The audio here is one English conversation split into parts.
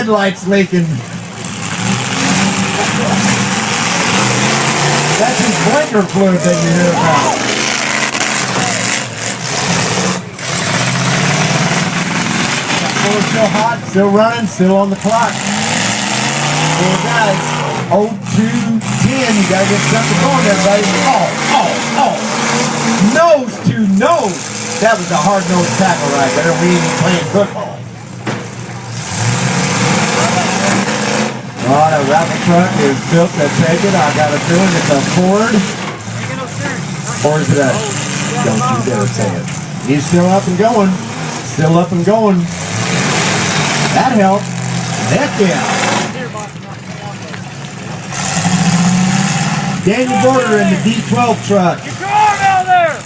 headlights leaking. That's his blinker fluid that you hear about. Still hot, still running, still on the clock. 4 guys. 0-2-10. You gotta get something going there, buddy. Oh. Nose to nose. That was a hard-nosed tackle right there. We ain't playing football. Oh, the raffle truck is built to take it. I got a feeling it's a Ford. Or is it a... Don't you dare say it. He's still up and going. Still up and going. That helped. Heck yeah. Daniel Border in the D12 truck. Get your arm out there.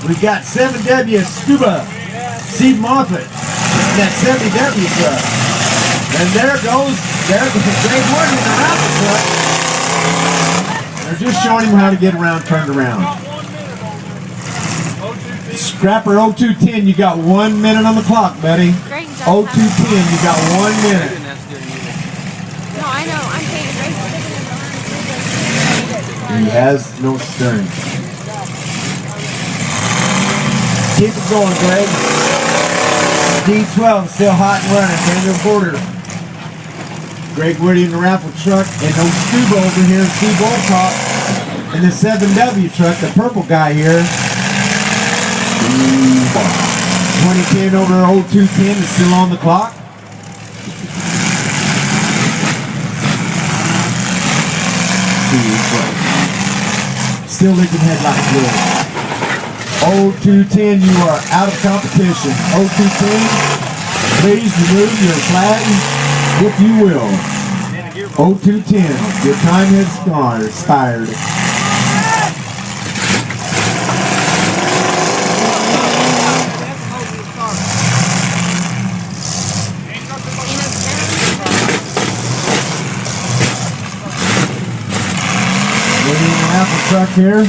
We've got 7W Scuba. Steve Moffitt in that 70W truck. And there's Greg Wood in the raffle truck. They're just showing him how to get around, turned around. Scrapper 0210, you got 1 minute on the clock, buddy. 0210, you got 1 minute. No, I know. I'm saying Greg's He has no stern. Keep it going, Greg. D12 still hot and running. Daniel Porter. Greg Woody in the raffle truck. And no Scuba over here. Steve Wolcott in the 7W truck. The purple guy here. 2010 over 0210 is still on the clock. Still leaking headlight fluid. 0210, you are out of competition. 0210, please remove your flag if you will. 0210, your time has expired. Truck here,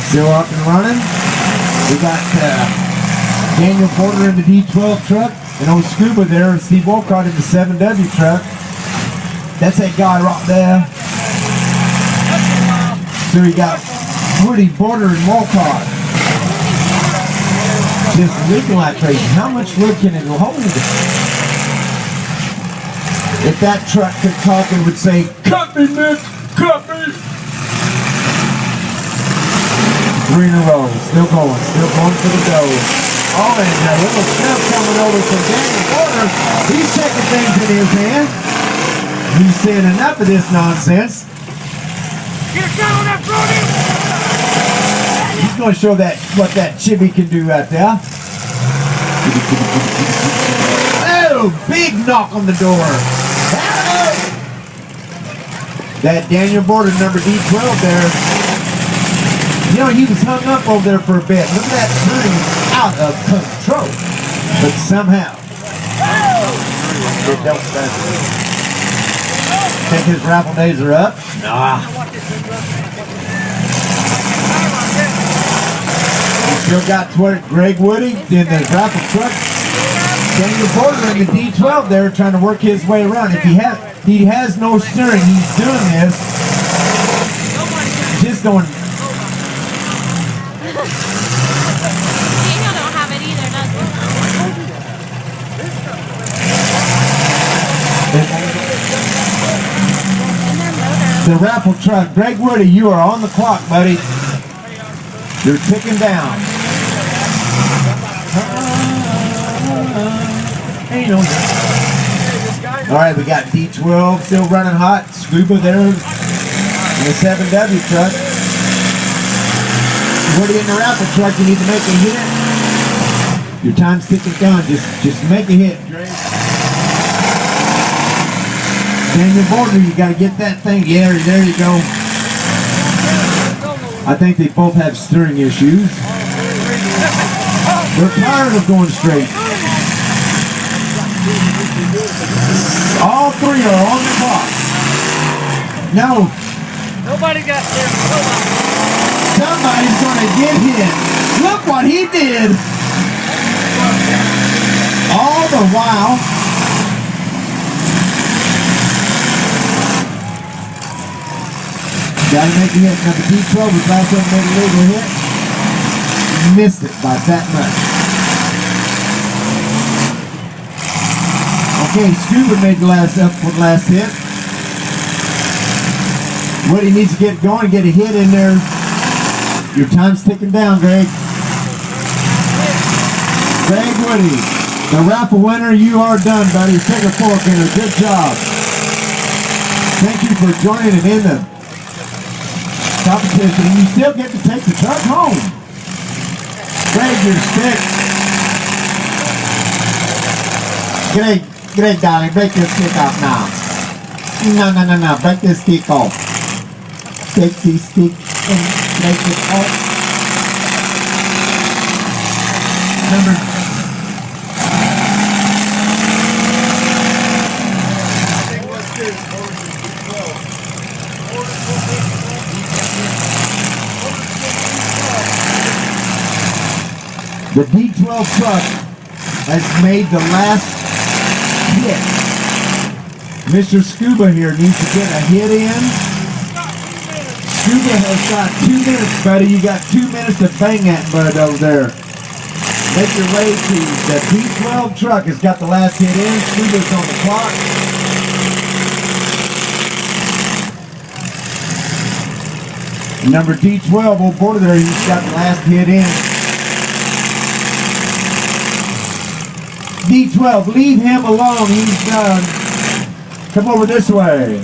still up and running. We got Daniel Porter in the D12 truck, and old Scuba there, Steve Wolcott in the 7W truck. That's that guy right there. So we got Woody, Porter, and Wolcott. Just leaking like crazy. How much wood can it hold? If that truck could talk, it would say, "Cut me, Nick, cut me." 3 in a row, still going for the dough. Oh, and a little stuff coming over from Daniel Porter. He's taking things in his hand. He's saying enough of this nonsense. Get down that Brody. He's going to show that what that chibi can do right there. Oh, big knock on the door. Hey! That Daniel Porter number D12 there. You know, he was hung up over there for a bit. Look at that turning out of control. But somehow, it don't matter. Think his raffle days are up? Nah. We still got Greg Woody in the raffle truck. Daniel Porter in the D12 there trying to work his way around. If he has no steering, he's doing this. Just going. Daniel don't have it either, does he? The raffle truck. Greg Woody, you are on the clock, buddy. You're ticking down. All right, we got D12 still running hot. Scuba there in the 7W truck. Woody in the raffle truck, you need to make a hit. Your time's ticking down. Just make a hit, Greg. Daniel Border, you got to get that thing. Yeah, there you go. I think they both have steering issues. They're tired of going straight. All 3 are on the clock. No. Nobody got there. Nobody. Somebody's going to get hit. Look what he did. All the while. Gotta make a hit. Number D12 was last one made a legal hit. Missed it by that much. Okay, Scuba made the last hit. Woody needs to get going, get a hit in there. Your time's ticking down, Greg. Greg Woody, the raffle winner, you are done, buddy. Stick a fork in her. Good job. Thank you for joining in the competition. And you still get to take the truck home. Greg, your stick. Greg, darling, break this stick off now. No. Break this stick off. Take this stick and break it off. The D12 truck has made the last hit. Mr. Scuba here needs to get a hit in. Scuba has got 2 minutes, buddy. You got 2 minutes to bang that bud over there. Make your way to the D12 truck. Has got the last hit in. Scuba's on the clock. Number D12 on board there, he's got the last hit in. D12, leave him alone. He's done. Come over this way.